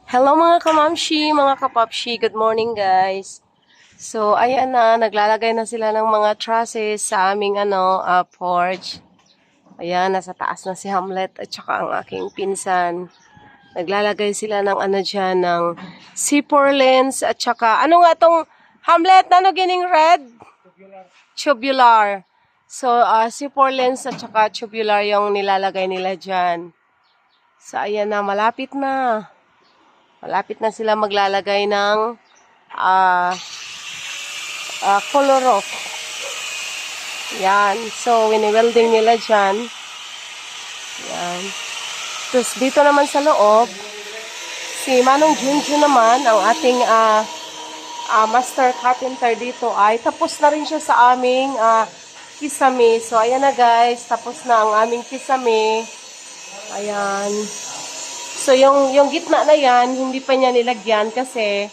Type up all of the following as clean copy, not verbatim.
Hello mga kamamshi, mga kapapshi. Good morning guys. So, ayan na, naglalagay na sila ng mga trusses sa aming porch. Ayan, nasa taas na si Hamlet at saka ang aking pinsan. Naglalagay sila ng dyan, ng C4 lens at saka, ano nga tong Hamlet, ano gining red? Tubular. So, C4 lens at saka tubular yung nilalagay nila dyan. So, ayan na, malapit na. Malapit na sila maglalagay ng color. Yan. So, wini-welding nila dyan. Yan. Tapos, dito naman sa loob, si Manong Junjun naman, ang ating master carpenter dito, ay tapos na rin siya sa aming kisame. So, ayan na guys. Tapos na ang aming kisame. Ayan. So, yung gitna na yan, hindi pa niya nilagyan kasi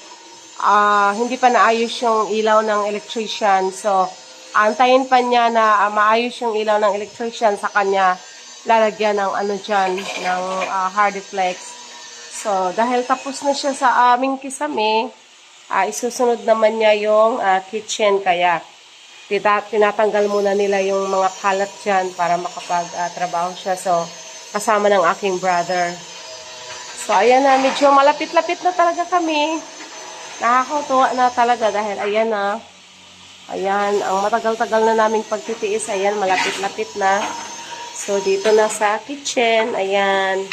hindi pa naayos yung ilaw ng electrician. So, antayin pa niya na maayos yung ilaw ng electrician sa kanya lalagyan ng dyan, ng hardiflex. So, dahil tapos na siya sa aming kisame, isusunod naman niya yung kitchen. Kaya, tinatanggal muna nila yung mga kalat dyan para makapag-trabaho siya. So, kasama ng aking brother. So, ayan na, medyo malapit-lapit na talaga kami. Nakakatuwa na talaga dahil ayan na. Ayan, ang matagal-tagal na naming pagtitiis. Ayan, malapit-lapit na. So, dito na sa kitchen. Ayan.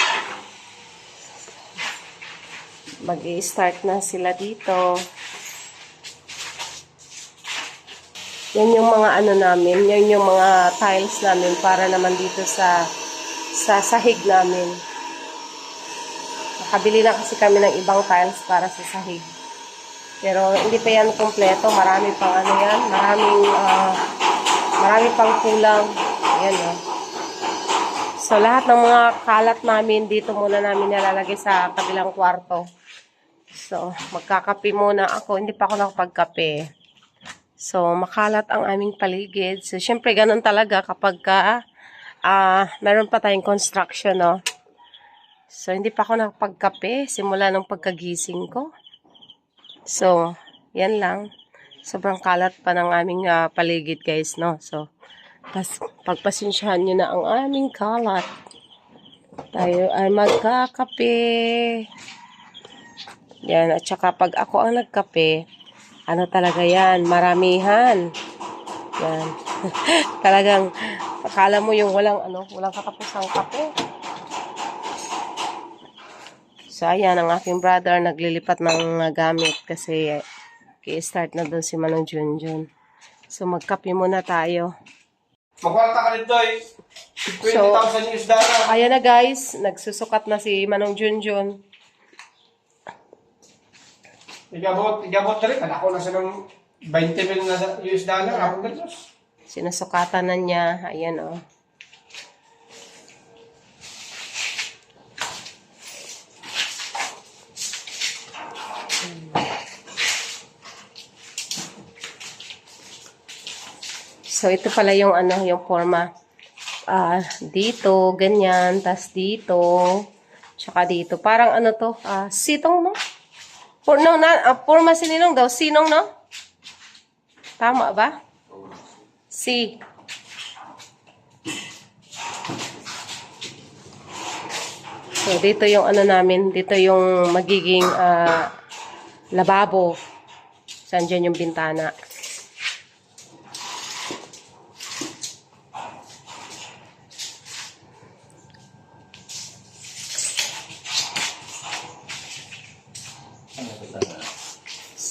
Mag-i-start na sila dito. Yan yung mga namin. Yan yung mga tiles namin para naman dito sa sahig namin. Nakabili na kasi kami ng ibang tiles para sa sahig. Pero hindi pa yan kompleto. Marami pang yan. Marami pang kulang. Ayan o. So, lahat ng mga kalat namin, dito muna namin nilalagay sa kabilang kwarto. So, magkakape muna ako. Hindi pa ako nakapagkape. So, makalat ang aming paligid. So, syempre, ganun talaga kapag meron pa tayong construction, no? So, hindi pa ako nakapagkape simula nung pagkagising ko. So, yan lang. Sobrang kalat pa ng aming paligid, guys, no? So, pagpasensyahan nyo na ang aming kalat. Tayo ay magkakape. Yan, at saka pag ako ang nagkape, talaga yan, maramihan. Yan. Talagang, akala mo yung walang katapusang kape. So, ayan, ang aking brother naglilipat ng gamit kasi i-start na doon si Manong Junjun. So, magkape muna tayo. Magkwarta ka nito eh. 20,000 US dollar. Ayan na guys, nagsusukat na si Manong Junjun. Igabot na rin. Anak ko na siya ng 20 mil na US dollar. Ako na Diyos. Sinusukatan na niya. Ayan o. So, ito pala yung yung forma. Dito, ganyan, tas dito, tsaka dito. Parang to, sitong, no? Forma sininong daw, sinong, no? Tama ba? Si. So, dito yung namin, dito yung magiging lababo. Saan dyan yung bintana.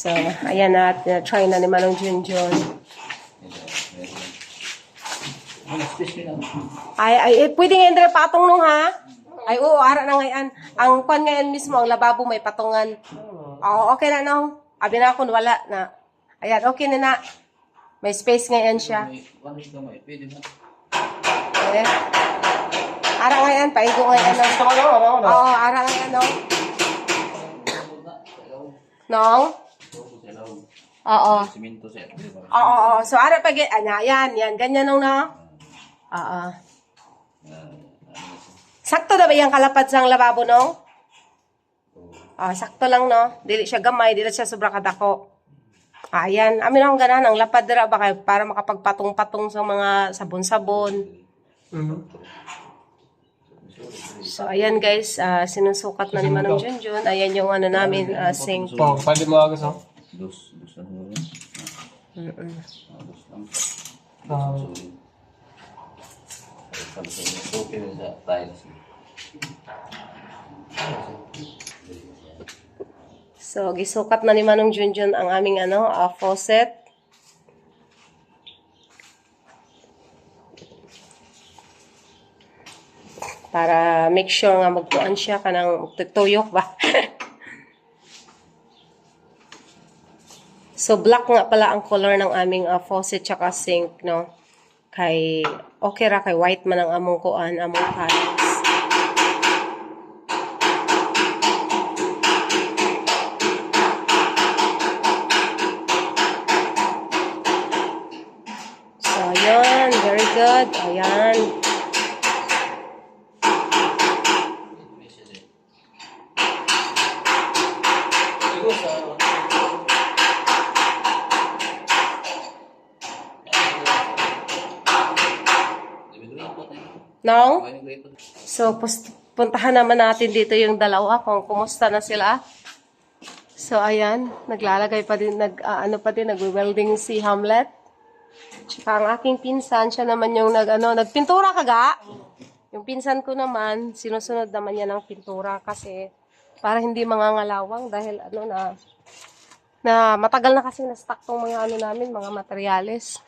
So, ayan na, try na ni Manong Junjun. Pwede nga Indra patong nung ha? Ay, oo, ara na ngayon. Ang kwan ngayon mismo, ang lababo may patungan. Oo, okay na nung. Abi na ako, wala na. Ayan, okay na na. May space ngayon siya. Okay. Ara ngayon, paigo ngayon. Oo, ara ngayon, no? Nong? Oo. Oo. So, ara pag yan, ganyan nung no? Oo. Sakto na ba yung kalapad sa lababo nung? Sakto lang, no? Dili siya gamay, dili siya sobra kadako. Ayan. Amin akong ganahan ang lapad dira ba kay para makapagpatong-patong sa mga sabon-sabon. So, ayan guys, sinusukat na ni Manong Junjun. Ayan yung ano namin, sink. Pwede mo agos, no? Dos na siguro. Dos lang. Sabi sa inyo, okay na sa tiles. So, gisukat na ni Manong Junjun ang aming faucet. Para make sure nga magtuan siya kanang tuyok ba. So, black nga pala ang color ng aming faucet tsaka sink, no? Kay, okay ra, kay white man ang among kuan, among tiles. So, ayan, very good. Ayan. No? So, puntahan naman natin dito yung dalawa kung kumusta na sila. So, ayan. Naglalagay pa din, nagwe-welding si Hamlet. Tsaka ang aking pinsan, siya naman yung nagpintura kaga. Yung pinsan ko naman, sinusunod naman niya ng pintura kasi para hindi mangangalawang dahil na matagal na kasi na-stock tong mga namin, mga materyales.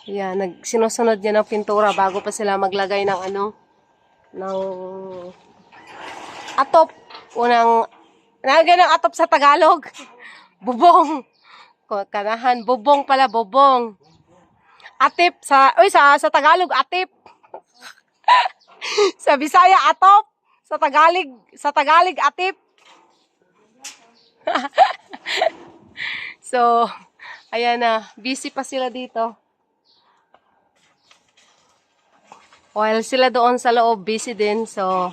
Yan, sinusunod niya ng pintura bago pa sila maglagay ng ng atop. Nalagay ng atop sa Tagalog. Bubong. Kanahan, bubong pala, bubong. Atip sa Tagalog, atip. Sa Bisaya, atop. Sa Tagalog, atip. So, ayan na, busy pa sila dito. While sila doon sa loob, busy din. So,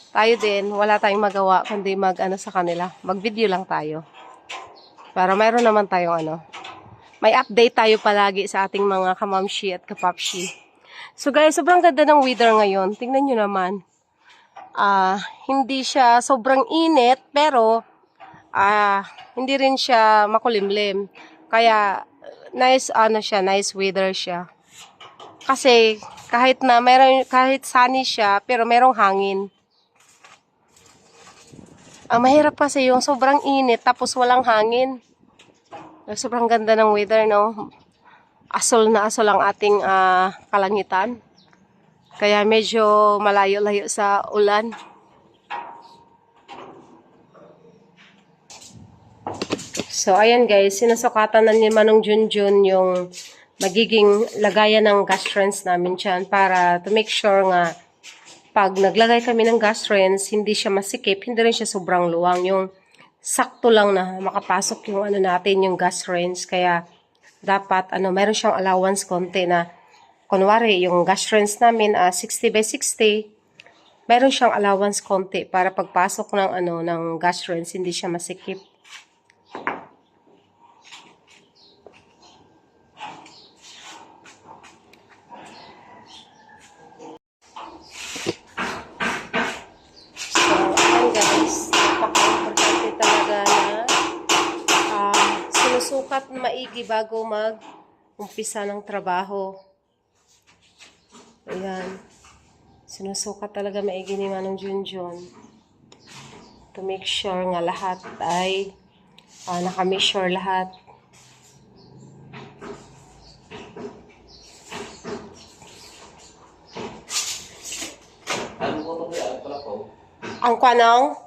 tayo din, wala tayong magawa kundi sa kanila. Mag-video lang tayo. Para mayroon naman tayong may update tayo palagi sa ating mga kamamshi at kapapshi. So guys, sobrang ganda ng weather ngayon. Tingnan nyo naman. Hindi siya sobrang init, pero hindi rin siya makulimlim. Kaya, nice nice weather siya. Kasi kahit sunny siya, pero merong hangin. Ang mahirap kasi yung sobrang init tapos walang hangin. Sobrang ganda ng weather, no? Asol na asol ang ating kalangitan. Kaya medyo malayo-layo sa ulan. So, ayan guys, sinasukatan na ni Manong Junjun yung magiging lagayan ng gas rinse namin dyan para to make sure nga pag naglagay kami ng gas rinse, hindi siya masikip, hindi rin siya sobrang luwang. Yung sakto lang na makapasok yung natin, yung gas rinse. Kaya dapat meron siyang allowance konti na kunwari yung gas rinse namin 60 by 60, meron siyang allowance konti para pagpasok ng ng gas rinse hindi siya masikip. Sinusukat maigi bago mag-umpisa ng trabaho. Ayan. Sinusukat talaga maigi ni Manong Junjun. To make sure nga lahat ay naka-make sure lahat. Ang kwanong?